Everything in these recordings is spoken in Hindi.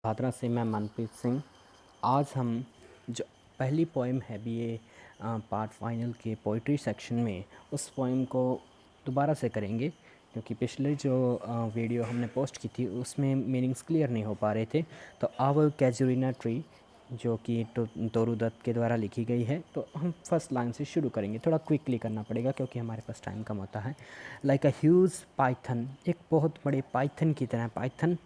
भादरा से मैं मनप्रीत सिंह। आज हम जो पहली पोइम है बीए पार्ट फाइनल के पोइट्री सेक्शन में उस पोइम को दोबारा से करेंगे, क्योंकि पिछले जो वीडियो हमने पोस्ट की थी उसमें मीनिंग्स क्लियर नहीं हो पा रहे थे। तो आवर कैजुरिना ट्री जो कि तोरू दत्त के द्वारा लिखी गई है, तो हम फर्स्ट लाइन से शुरू करेंगे। थोड़ा क्विकली करना पड़ेगा क्योंकि हमारे पास टाइम कम होता है। लाइक अ ह्यूज पाइथन, एक बहुत बड़े पाइथन की तरह। पाइथन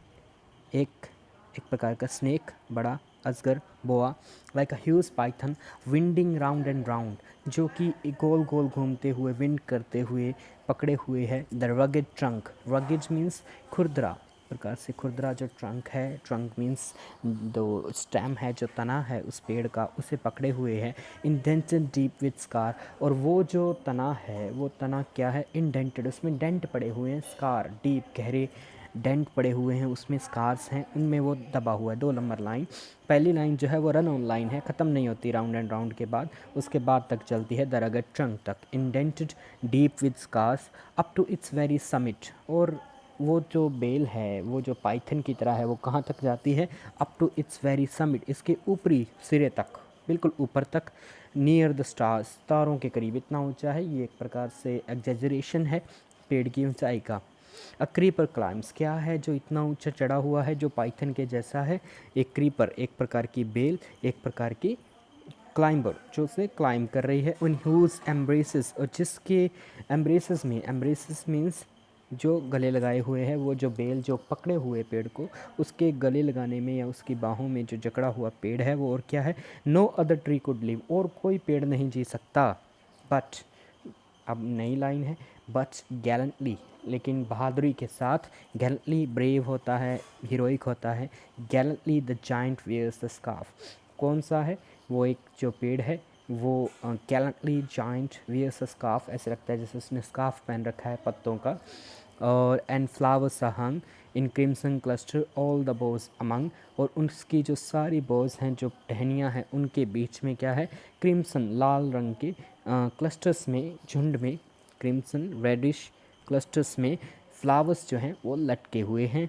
एक एक प्रकार का स्नेक, बड़ा अजगर, बोआ। Like a huge python winding round and round, जो कि गोल गोल घूमते हुए, विंड करते हुए पकड़े हुए है the rugged trunk. Rugged means खुरदरा प्रकार से, खुरदरा जो ट्रंक है, ट्रंक मीन्स दो स्टेम है, जो तना है उस पेड़ का, उसे पकड़े हुए है। इंडेंटेड डीप विथ स्कार, और वो जो तना है वो तना क्या है, इंडेंटेड, उसमें डेंट पड़े हुए हैं। स्कार डीप, गहरे डेंट पड़े हुए हैं, उसमें स्कार्स हैं, उनमें वो दबा हुआ है। 2 नंबर लाइन। पहली लाइन जो है वो रन ऑन लाइन है, ख़त्म नहीं होती राउंड एंड राउंड के बाद, उसके बाद तक चलती है दरगत ट्रंक तक। Indented deep with scars up to its very summit, और वो जो बेल है, वो जो पाइथन की तरह है, वो कहाँ तक जाती है, up to its very summit, इसके ऊपरी सिरे तक, बिल्कुल ऊपर तक। नियर द स्टार्स, तारों के करीब, इतना ऊंचा है। ये एक प्रकार से एग्जेजरेशन है पेड़ की ऊंचाई का। अ क्रीपर क्लाइम्स, क्या है जो इतना ऊंचा चढ़ा हुआ है, जो पाइथन के जैसा है। एक क्रीपर, एक प्रकार की बेल, एक प्रकार की क्लाइंबर, जो उसे क्लाइंब कर रही है। उन ह्यूज एम्ब्रेसेस, और जिसके एम्ब्रेसेस में, एम्ब्रेसेस मीन्स जो गले लगाए हुए हैं, वो जो बेल जो पकड़े हुए पेड़ को, उसके गले लगाने में या उसकी बाहों में जो जकड़ा हुआ पेड़ है वो, और क्या है, no other tree could live, और कोई पेड़ नहीं जी सकता। बट, अब नई लाइन है, बट गैलेंटली, लेकिन बहादुरी के साथ। गैलेंटली ब्रेव होता है, हीरोइक होता है। Gallantly the giant wears the scarf, कौन सा है वो, एक जो पेड़ है वो gallantly giant wears the scarf, ऐसे लगता है जैसे उसने स्कार्फ पहन रखा है पत्तों का। और and flowers are hung in crimson cluster all the boughs among, और उसकी जो सारी बोज हैं, जो टहनियाँ हैं, उनके बीच में क्या है, क्रिम्सन लाल रंग के क्लस्टर्स में, झुंड में, क्रिम्सन रेडिश क्लस्टर्स में फ्लावर्स जो हैं वो लटके हुए हैं।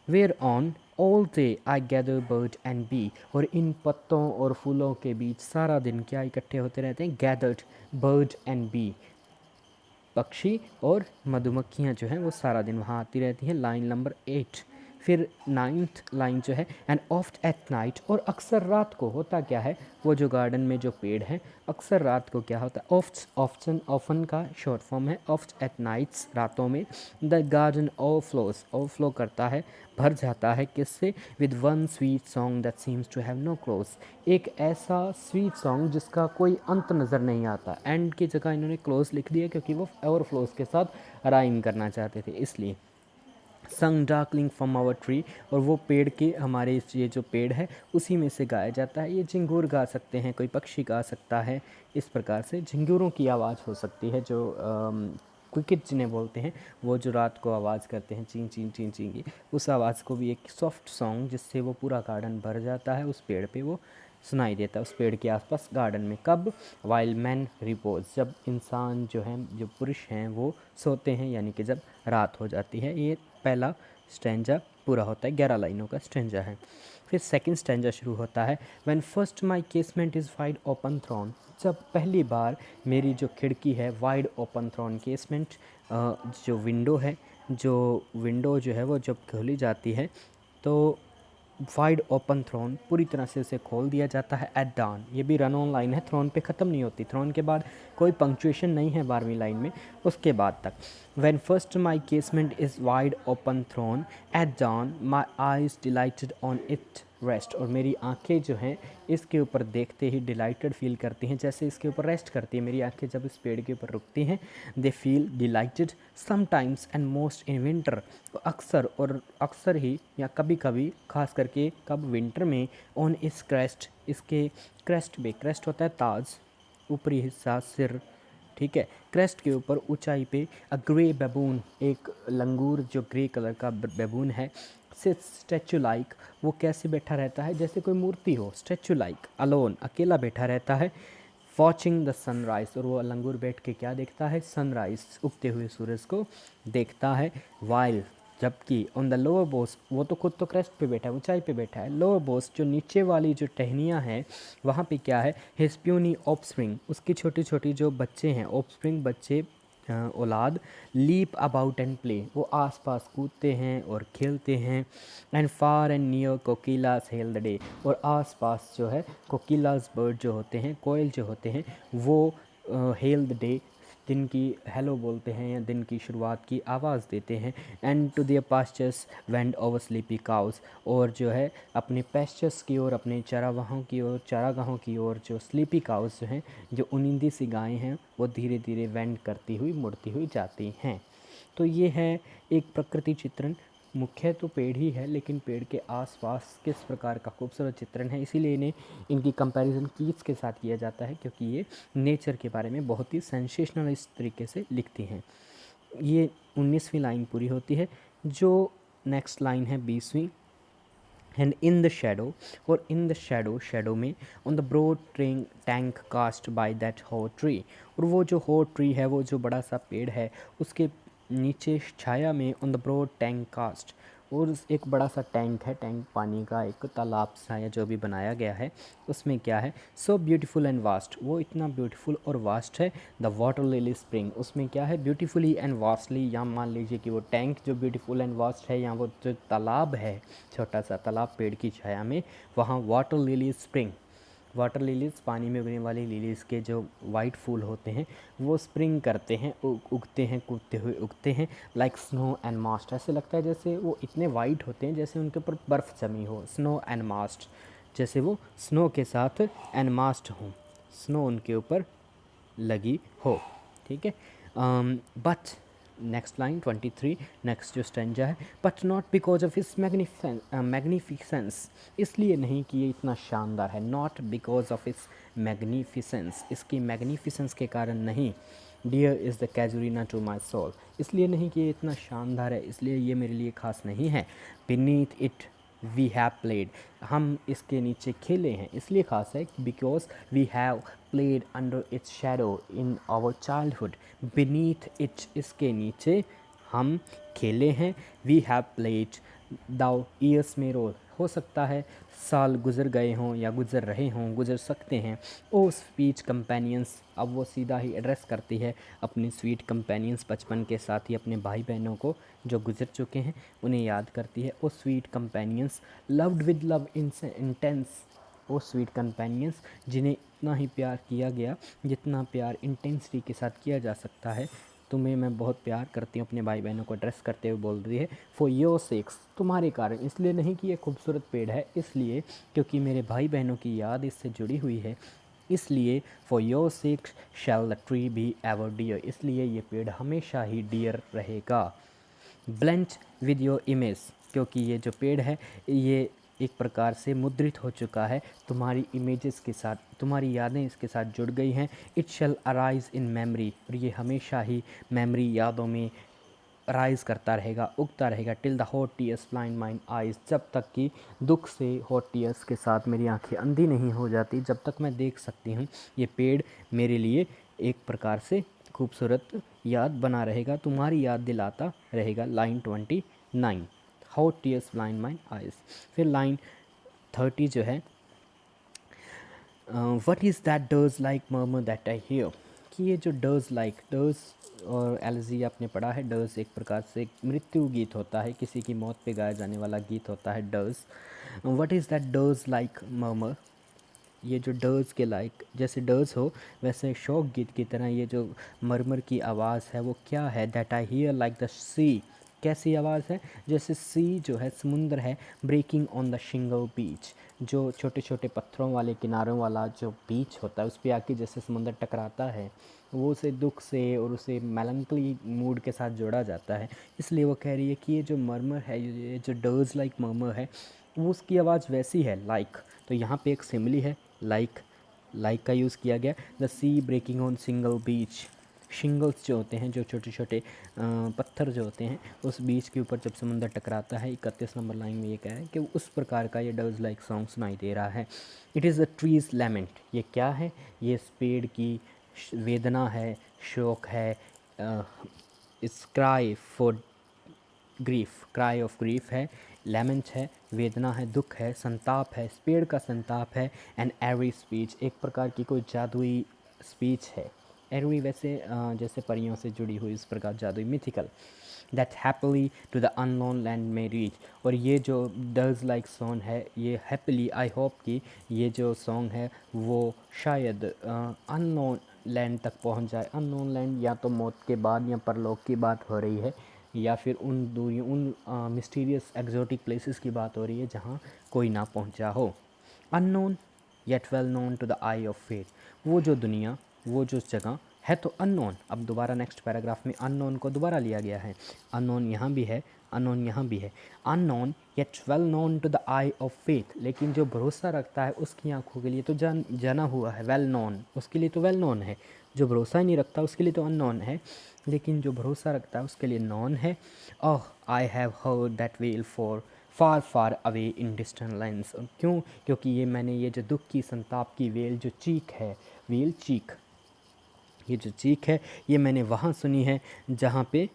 Whereon all day I gather bird and bee, और इन पत्तों और फूलों के बीच सारा दिन क्या इकट्ठे होते रहते हैं, गैदर्ड बर्ड एंड बी, पक्षी और मधुमक्खियाँ जो हैं वो सारा दिन वहाँ आती रहती हैं। Line number 8। फिर 9th लाइन जो है, एंड ऑफ्ट एट नाइट, और अक्सर रात को होता क्या है, वो जो गार्डन में जो पेड़ हैं, अक्सर रात को क्या होता है, ऑफ्ट, ऑफ्टन, ऑफन का शॉर्ट फॉर्म है, ऑफ्ट एट नाइट्स, रातों में। द गार्डन ओवरफ्लोज, ओवरफ्लो करता है, भर जाता है, किससे, with one sweet song that seems to have no close, एक ऐसा स्वीट सॉन्ग जिसका कोई अंत नज़र नहीं आता। एंड की जगह इन्होंने क्लोज लिख दिया क्योंकि वो ओवरफ्लोज के साथ राइम करना चाहते थे, इसलिए। संग डार्कलिंग फ्रॉम आवर ट्री, और वो पेड़ के, हमारे ये जो पेड़ है उसी में से गाया जाता है। ये झिंगूर गा सकते हैं, कोई पक्षी गा सकता है, इस प्रकार से झिंगूरों की आवाज़ हो सकती है, जो क्रिकेट जिन्हें बोलते हैं, वो जो रात को आवाज़ करते हैं, चीं चीं चीं चीं की, उस आवाज़ को भी एक सॉफ्ट सॉन्ग, जिससे वो पूरा गार्डन भर जाता है, उस पेड़ पे वो सुनाई देता है, उस पेड़ के आसपास गार्डन में। कब, वाइल मैन रिपोज, जब इंसान जो हैं, जो पुरुष हैं, वो सोते हैं, यानी कि जब रात हो जाती है। ये पहला स्टैंजा पूरा होता है, 11 लाइनों का स्टैंजा है। फिर सेकंड स्टैंजा शुरू होता है, when first my casement is wide open thrown, जब पहली बार मेरी जो खिड़की है वाइड ओपन थ्रोन, केसमेंट जो विंडो है, जो विंडो जो है वो जब खोली जाती है, तो वाइड ओपन थ्रोन, पूरी तरह से उसे खोल दिया जाता है। एट डाउन, ये भी रन ऑन लाइन है, थ्रोन पे ख़त्म नहीं होती, थ्रोन के बाद कोई पंक्चुएशन नहीं है 12वीं लाइन में, उसके बाद तक। When first my casement is wide open thrown at dawn, my eyes delighted on it rest, और मेरी आंखें जो हैं इसके ऊपर देखते ही डिलाइटेड फील करती हैं, जैसे इसके ऊपर रेस्ट करती है मेरी आंखें जब इस पेड़ के ऊपर रुकती हैं। They feel dilated sometimes and most in winter, अक्सर, और अक्सर ही या कभी कभी, खास करके कब, विंटर में। ऑन इस क्रेस्ट, इसके क्रेस्ट पे, क्रेस्ट होता है ताज, ऊपरी हिस्सा, सिर, ठीक है। क्रेस्ट के ऊपर ऊंचाई पे अ ग्रे बेबून, एक लंगूर जो ग्रे कलर का बेबून है, से स्टैचू लाइक, वो कैसे बैठा रहता है, जैसे कोई मूर्ति हो, स्टैचू लाइक, अलोन, अकेला बैठा रहता है। वॉचिंग द सनराइज, और वो लंगूर बैठ के क्या देखता है, सनराइज, उगते हुए सूरज को देखता है। वाइल, जबकि ऑन द लोअर बोस, वो तो खुद तो क्रेस्ट पे बैठा है, ऊंचाई पे बैठा है, लोअर बोस जो नीचे वाली जो टहनियाँ हैं वहाँ पे क्या है, हिज प्यूनी ऑफस्प्रिंग, उसकी छोटी छोटी जो बच्चे हैं, ऑफस्प्रिंग बच्चे, औलाद, लीप अबाउट एंड प्ले, वो आसपास कूदते हैं और खेलते हैं। And far and near kokilas hail the day, और आसपास जो है कोकिलास बर्ड जो होते हैं, कोयल जो होते हैं, वो हेल द डे, दिन की हेलो बोलते हैं या दिन की शुरुआत की आवाज़ देते हैं। And to their pastures wend over sleepy cows, और जो है अपने पेस्चर्स की ओर, अपने चरावाहों की ओर, चारागाहों की ओर जो स्लीपी काउस जो हैं, जो उनिंदी सी गायें हैं, वो धीरे धीरे वेंड करती हुई, मुड़ती हुई जाती हैं। तो ये है एक प्रकृति चित्रण। मुख्य तो पेड़ ही है, लेकिन पेड़ के आसपास किस प्रकार का खूबसूरत चित्रण है, इसीलिए इन्हें, इनकी कंपैरिजन कीट्स के साथ किया जाता है, क्योंकि ये नेचर के बारे में बहुत ही सेंसेशनलिस्ट तरीके से लिखती हैं। ये 19वीं लाइन पूरी होती है। जो नेक्स्ट लाइन है 20वीं, एंड इन द शेडो, और इन द शेडो, शेडो में, on the broad tank cast by that hot tree, और वो जो हॉट ट्री है, वो जो बड़ा सा पेड़ है, उसके नीचे छाया में, on the broad tank cast, और एक बड़ा सा टैंक है, टैंक पानी का, एक तालाब सा या जो भी बनाया गया है, उसमें क्या है, सो ब्यूटीफुल एंड वास्ट, वो इतना ब्यूटीफुल और वास्ट है। द वाटर लिली स्प्रिंग, उसमें क्या है, ब्यूटीफुली एंड वास्टली, या मान लीजिए कि वो टैंक जो ब्यूटीफुल एंड वास्ट है, या वो जो तालाब है, छोटा सा तालाब पेड़ की छाया में, वहाँ water lily spring, water lilies पानी में उगने वाली लिलीज़ के जो वाइट फूल होते हैं, वो स्प्रिंग करते हैं, उगते हैं, कूदते हुए उगते हैं, लाइक स्नो एंड मास्ट, ऐसे लगता है जैसे वो इतने वाइट होते हैं जैसे उनके ऊपर बर्फ़ जमी हो, स्नो एंड मास्ट, जैसे वो स्नो के साथ एंड मास्ट हों, स्नो उनके ऊपर लगी हो। ठीक है। बट नेक्स्ट लाइन 23, नेक्स्ट जो स्टेंजा है, but not because of its magnificence, इसलिए नहीं कि ये इतना शानदार है, not because of its magnificence, इसकी मैग्निफिसेंस के कारण नहीं, dear is the Casuarina to my soul, इसलिए नहीं कि ये इतना शानदार है, इसलिए ये मेरे लिए ख़ास नहीं है। Beneath it we have played, हम इसके नीचे खेले हैं, इसलिए ख़ास है because we have played under its shadow in our childhood, beneath it, इसके नीचे हम खेले हैं, we have played, though years may roll, हो सकता है साल गुज़र गए हों या गुज़र रहे हों, गुज़र सकते हैं। ओ स्पीच कंपेनियंस, अब वो सीधा ही एड्रेस करती है अपनी स्वीट कंपेनियंस, बचपन के साथ ही अपने भाई बहनों को जो गुज़र चुके हैं उन्हें याद करती है। O sweet companions loved with love intense, O sweet companions जिन्हें इतना ही प्यार किया गया जितना प्यार इंटेंसिटी के साथ किया जा सकता है, तुम्हें मैं बहुत प्यार करती हूँ, अपने भाई बहनों को एड्रेस करते हुए बोल रही है, फॉर योर सेक्स, तुम्हारे कारण, इसलिए नहीं कि ये खूबसूरत पेड़ है, इसलिए क्योंकि मेरे भाई बहनों की याद इससे जुड़ी हुई है, इसलिए for your sakes shall the tree be ever dear, इसलिए ये पेड़ हमेशा ही डियर रहेगा। ब्लेंच विद योर इमेज, क्योंकि ये जो पेड़ है ये एक प्रकार से मुद्रित हो चुका है तुम्हारी इमेजेस के साथ, तुम्हारी यादें इसके साथ जुड़ गई हैं। It shall arise in memory, और ये हमेशा ही मेमोरी, यादों में राइज करता रहेगा, उगता रहेगा, till the hot tears blind mine eyes, जब तक कि दुख से हॉट टीयर्स के साथ मेरी आंखें अंधी नहीं हो जाती, जब तक मैं देख सकती हूँ, ये पेड़ मेरे लिए एक प्रकार से खूबसूरत याद बना रहेगा, तुम्हारी याद दिलाता रहेगा। Line 29, hot tears blind mine eyes. फिर लाइन 30 जो है, what is that dirge like murmur that I hear, कि ये जो डर्स लाइक, डर्स और एलजी आपने पढ़ा है, डर्स एक प्रकार से एक मृत्यु गीत होता है, किसी की मौत पे गाया जाने वाला गीत होता है dirge. What is that dirge like murmur, ये जो डर्स के लाइक, जैसे डर्स हो वैसे शोक गीत की तरह ये जो मरमर की आवाज़ है वो क्या है, that I hear like the sea, कैसी आवाज़ है, जैसे सी जो है समुंदर है, breaking on the shingle beach, जो छोटे छोटे पत्थरों वाले किनारों वाला जो बीच होता है उस पर आके जैसे समुंदर टकराता है, वो उसे दुख से और उसे मेलंकली मूड के साथ जोड़ा जाता है, इसलिए वो कह रही है कि ये जो मरमर है, ये जो डर्स लाइक मरमर है, वो उसकी आवाज़ वैसी है, लाइक, तो यहाँ पे एक सिमिली है, लाइक, लाइक का यूज़ किया गया। The sea breaking on single beach, shingles जो होते हैं, जो छोटे छोटे पत्थर जो होते हैं, उस बीच के ऊपर जब समुंदर टकराता है, 31 नंबर लाइन में ये कह रहा है कि उस प्रकार का ये डर्स लाइक सॉन्ग सुनाई दे रहा है। It is the trees lament, ये क्या है, ये इस पेड़ की वेदना है, शोक है, इस cry for grief, cry of grief है, लैमेंट है, वेदना है, दुख है, संताप है, पेड़ का संताप है, एंड एवरी स्पीच, एक प्रकार की कोई जादुई स्पीच है। एवरी वैसे जैसे परियों से जुड़ी हुई, इस प्रकार जादुई, mythical, that happily to the unknown land may reach. और ये जो डज लाइक सॉन्ग है, ये हैप्पीली, आई होप कि ये जो सॉन्ग है वो शायद अननोन लैंड तक पहुंच जाए। अननोन लैंड या तो मौत के बाद या परलोक की बात हो रही है, या फिर उन दूरी, उन मिस्टीरियस एग्जोटिक प्लेसेस की बात हो रही है जहाँ कोई ना पहुंचा हो। Unknown yet well known to the eye of faith, वो जो दुनिया, वो जो जगह है तो अननोन। अब दोबारा नेक्स्ट पैराग्राफ में अननोन को दोबारा लिया गया है। अननोन यहाँ भी है, अननोन यहाँ भी है। Unknown yet well known to the eye of faith, लेकिन जो भरोसा रखता है उसकी आंखों के लिए तो जाना हुआ है। वेल नोन, उसके लिए तो वेल नोन है। जो भरोसा ही नहीं रखता उसके लिए तो अननोन है, लेकिन जो भरोसा रखता है उसके लिए नॉन है। Oh I have heard that wail for far far away in distant lands. क्यों? क्योंकि ये मैंने ये जो दुख की, संताप की वेल, जो चीख है, वेल चीख, ये जो चीख है ये मैंने वहाँ सुनी है जहाँ पे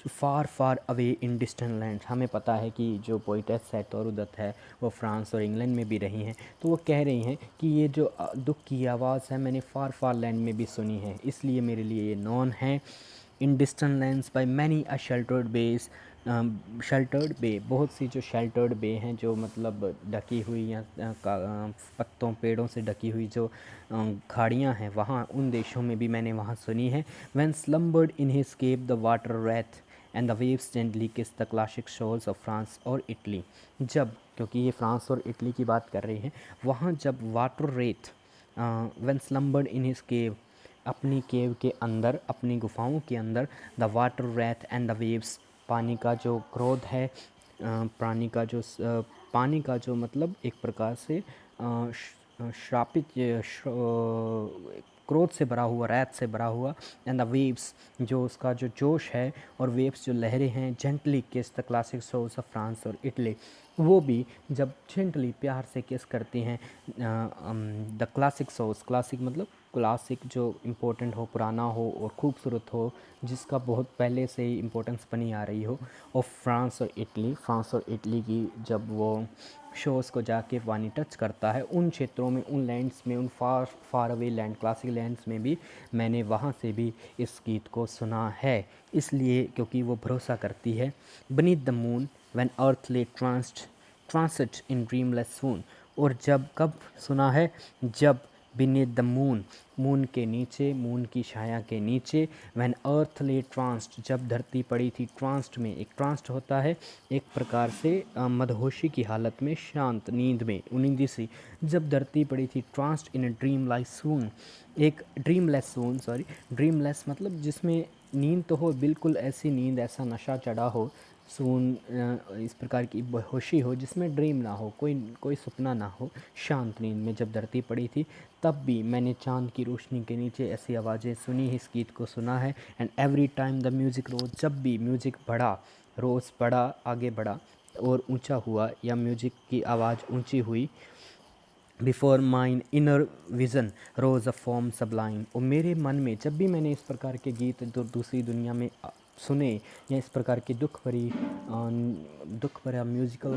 far far away in distant land. हमें पता है कि जो पोइटेस है तोरुदत्त है वो फ्रांस और इंग्लैंड में भी रही हैं, तो वो कह रही हैं कि ये जो दुख की आवाज़ है मैंने फार फार लैंड में भी सुनी है, इसलिए मेरे लिए ये नॉन है। In distant lands by many a sheltered bays, sheltered bay, बहुत सी जो शेल्टर्ड बे हैं, जो मतलब ढकी हुई या पत्तों पेड़ों से ढकी हुई जो खाड़ियाँ हैं, वहाँ उन देशों में भी मैंने वहाँ सुनी है। When slumbered in his cave the water wraith and the waves gently kiss the classic shores of France और इटली। जब, क्योंकि ये फ्रांस और इटली की बात कर रही हैं, वहाँ जब water wraith, when slumbered in his cave, अपनी केव के अंदर, अपनी गुफाओं के अंदर, the water wraith and the waves, पानी का जो क्रोध है, पानी का जो मतलब एक प्रकार से श्रापित, क्रोध से भरा हुआ, रैथ से भरा हुआ, एंड द वेव्स, जो उसका जो जोश है, और वेव्स जो लहरें हैं, gently kiss the classic soles of France और इटली, वो भी जब जेंटली प्यार से किस करती हैं द क्लासिक सोल्स, क्लासिक मतलब क्लासिक जो इम्पोर्टेंट हो, पुराना हो और खूबसूरत हो, जिसका बहुत पहले से ही इम्पोर्टेंस बनी आ रही हो, और फ्रांस और इटली, फ्रांस और इटली की जब वो शोज़ को जाके पानी टच करता है, उन क्षेत्रों में, उन लैंड्स में, उन far far away land, classic lands में भी मैंने वहाँ से भी इस गीत को सुना है। इसलिए क्योंकि वो भरोसा करती है। बनीथ द मून व्हेन अर्थ ले ट्रांसिट इन ड्रीमलेस सून, और जब, कब सुना है? जब बीनीथ द मून, मून के नीचे, मून की छाया के नीचे, व्हेन अर्थ ले ट्रांस्ट, जब धरती पड़ी थी ट्रांस्ट में, एक ट्रांस्ट होता है एक प्रकार से मदहोशी की हालत में, शांत नींद में, नींदी सी, जब धरती पड़ी थी ट्रांस्ट इन अ ड्रीम लाइक सून, एक ड्रीमलेस सून, सॉरी, ड्रीमलेस मतलब जिसमें नींद तो हो, बिल्कुल ऐसी नींद, ऐसा नशा चढ़ा हो, सून इस प्रकार की बेहोशी हो जिसमें ड्रीम ना हो, कोई कोई सपना ना हो, शांत नींद में जब धरती पड़ी थी, तब भी मैंने चांद की रोशनी के नीचे ऐसी आवाज़ें सुनी, इस गीत को सुना है। And every time the music rose, जब भी म्यूज़िक बढ़ा, रोज़ बढ़ा, आगे बढ़ा और ऊंचा हुआ, या म्यूज़िक की आवाज़ ऊंची हुई, before mine inner vision rose a form sublime, और मेरे मन में जब भी मैंने इस प्रकार के गीत दूसरी दुनिया में सुने, या इस प्रकार की दुख भरा म्यूज़िकल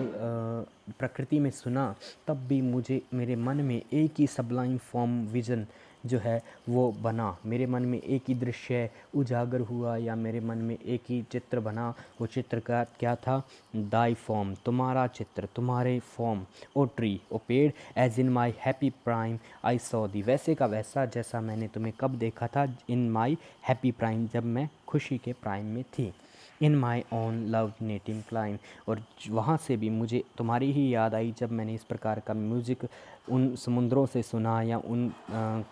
प्रकृति में सुना, तब भी मुझे, मेरे मन में एक ही सबलाइन फॉर्म विज़न जो है वो बना, मेरे मन में एक ही दृश्य उजागर हुआ, या मेरे मन में एक ही चित्र बना। वो चित्र का क्या था? दाई फॉर्म, तुम्हारा चित्र, तुम्हारे फॉर्म, ओ ट्री, ओ पेड़, as in my happy prime I saw thee, वैसे का वैसा जैसा मैंने तुम्हें कब देखा था, इन माई हैप्पी प्राइम, जब मैं खुशी के प्राइम में थी, in my own loved native clime, और वहाँ से भी मुझे तुम्हारी ही याद आई जब मैंने इस प्रकार का म्यूज़िक उन समुद्रों से सुना, या उन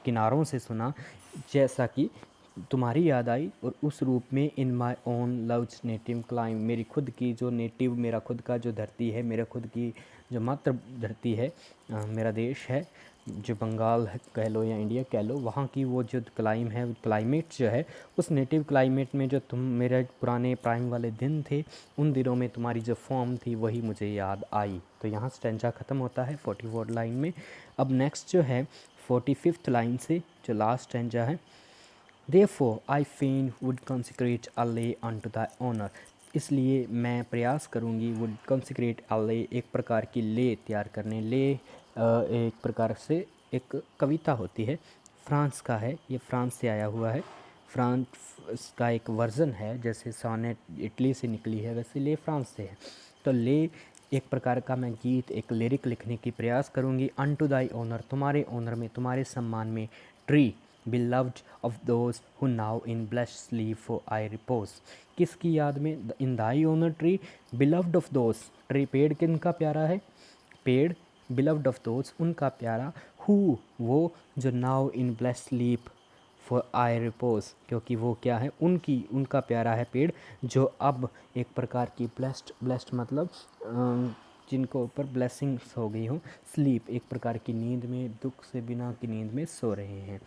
किनारों से सुना, जैसा कि तुम्हारी याद आई, और उस रूप में in my own love's native clime, मेरी खुद की जो नेटिव, मेरा खुद का जो धरती है, मेरा खुद की जो मातृ धरती है, मेरा देश है, जो बंगाल है कह लो या इंडिया कह लो, वहाँ की वो जो क्लाइमेट जो है, उस नेटिव क्लाइमेट में जो तुम, मेरे पुराने प्राइम वाले दिन थे, उन दिनों में तुम्हारी जो फॉर्म थी वही मुझे याद आई। तो यहाँ स्टेंजा ख़त्म होता है 44 लाइन में। अब नेक्स्ट जो है 45th लाइन से जो लास्ट स्टेंजा है, Therefore I fain would consecrate a lay unto thy honor, इसलिए मैं प्रयास करूँगी। would consecrate a lay एक प्रकार की ले तैयार करने, ले एक प्रकार से एक कविता होती है, फ्रांस का है, ये फ्रांस से आया हुआ है, फ्रांस का एक वर्ज़न है, जैसे सोनेट इटली से निकली है वैसे ले फ्रांस से है। तो ले एक प्रकार का मैं गीत, एक लिरिक लिखने की प्रयास करूँगी। अनटू दाई ऑनर, तुम्हारे ऑनर में, तुम्हारे सम्मान में। Tree beloved of those who now in blessed sleep for I repose, किसकी याद में? In thy honour tree, beloved of those, tree पेड़ किनका प्यारा है? पेड़, beloved of those उनका प्यारा, who वो जो now in blessed sleep for I repose, क्योंकि वो क्या है? उनका प्यारा है पेड़ जो अब एक प्रकार की ब्लेस्ड मतलब जिनको ऊपर ब्लेसिंग्स हो गई हो, स्लीप एक प्रकार की नींद में, दुख से बिना की नींद में सो रहे हैं।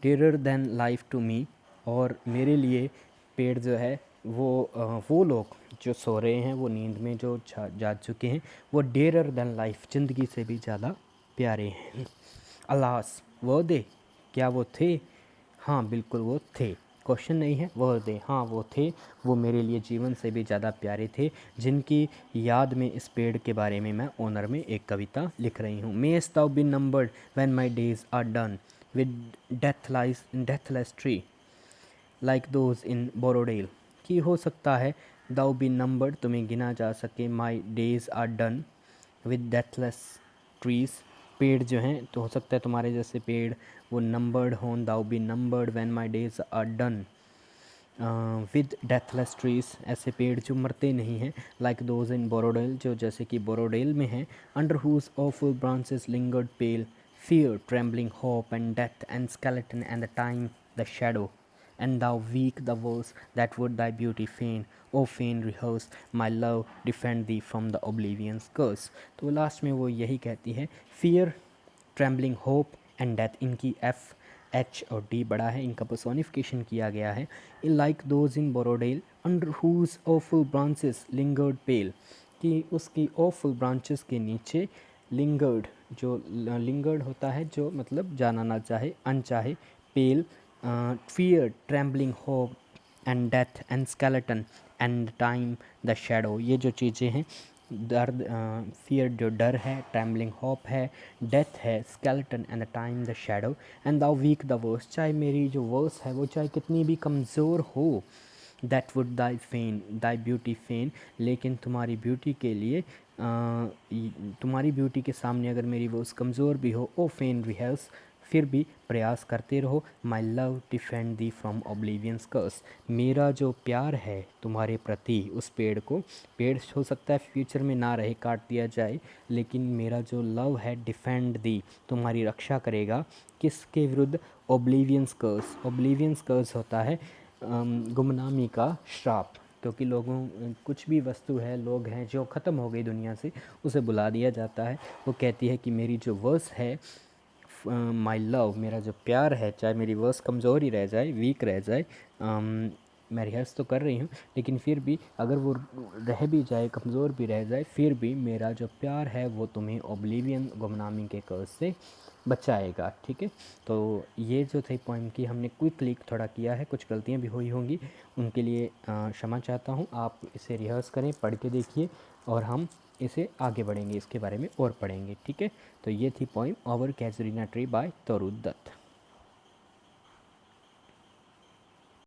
डेरर देन लाइफ टू मी, और मेरे लिए पेड़ जो है वो लोग जो सो रहे हैं, वो नींद में जो जा चुके हैं, वो डेरर देन लाइफ, ज़िंदगी से भी ज़्यादा प्यारे हैं। अलास वो दे, क्या वो थे? हाँ बिल्कुल वो थे, क्वेश्चन नहीं है, वो दे, हाँ वो थे, वो मेरे लिए जीवन से भी ज़्यादा प्यारे थे, जिनकी याद में इस पेड़ के बारे में मैं ऑनर में एक कविता लिख रही हूँ। मेस्ट thou be numbered when my days are done with deathless tree like those in Borodale, कि हो सकता है thou be numbered, तुम्हें गिना जा सके, my days are done with deathless trees, पेड़ जो हैं, तो हो सकता है तुम्हारे जैसे पेड़ वो नंबर्ड हों, thou be numbered when my days are done with deathless trees, ऐसे पेड़ जो मरते नहीं हैं, लाइक दोज इन बोरोडेल, जो जैसे कि बोरोडेल में हैं, under whose awful branches lingered pale fear, trembling hope and death and skeleton and the time the shadow, and thou weak the words that would thy beauty fain, O fain rehearse my love defend thee from the oblivion's curse। तो लास्ट में वो यही कहती है, fear, trembling hope and death, इनकी एफ एच और डी बड़ा है, इनका पर्सोनिफिकेशन किया गया है। In like those in Borrowdale under whose awful branches lingered pale, कि उसकी ऑफुल ब्रांचेस के नीचे लिंगर्ड, जो लिंगर्ड होता है जो मतलब जाना ना चाहे, अनचाहे, pale, fear, trembling hope and death and skeleton and time the shadow, ये जो चीज़ें हैं, दर्द, फियर जो डर है, ट्रैम्बलिंग होप है, डेथ है, skeleton and the time the shadow, and though weak the verse, चाहे मेरी जो वर्स है वो चाहे कितनी भी कमज़ोर हो, that would thy fain, thy beauty fain, लेकिन तुम्हारी ब्यूटी के लिए तुम्हारी ब्यूटी के सामने अगर मेरी वर्स कमज़ोर भी हो, ओ फेन रिहर्स, फिर भी प्रयास करते रहो, my love defend thee from oblivion's curse, मेरा जो प्यार है तुम्हारे प्रति, उस पेड़ को, पेड़ हो सकता है फ्यूचर में ना रहे, काट दिया जाए, लेकिन मेरा जो लव है डिफेंड दी, तुम्हारी रक्षा करेगा, किसके विरुद्ध? ओब्लिवियंस कर्स, ओब्लिवियंस कर्स होता है गुमनामी का श्राप, क्योंकि लोगों, कुछ भी वस्तु है, लोग हैं जो ख़त्म हो गई दुनिया से, उसे बुला दिया जाता है। वो कहती है कि मेरी जो वर्स है, माई लव, मेरा जो प्यार है, चाहे मेरी वर्स कमज़ोर ही रह जाए, वीक रह जाए, मैं रिहर्स तो कर रही हूँ, लेकिन फिर भी अगर वो रह भी जाए, कमज़ोर भी रह जाए, फिर भी मेरा जो प्यार है वो तुम्हें ओब्लिवियन, गुमनामी के कर्ज से बचाएगा। ठीक है, तो ये जो थे पोइम की हमने क्विकली थोड़ा किया है, कुछ गलतियाँ भी हुई होंगी, उनके लिए क्षमा चाहता हूँ। आप इसे रिहर्स करें, पढ़ के देखिए, और हम इसे आगे बढ़ेंगे, इसके बारे में और पढ़ेंगे। ठीक है, तो ये थी poem over casuarina tree by Toru Dutt.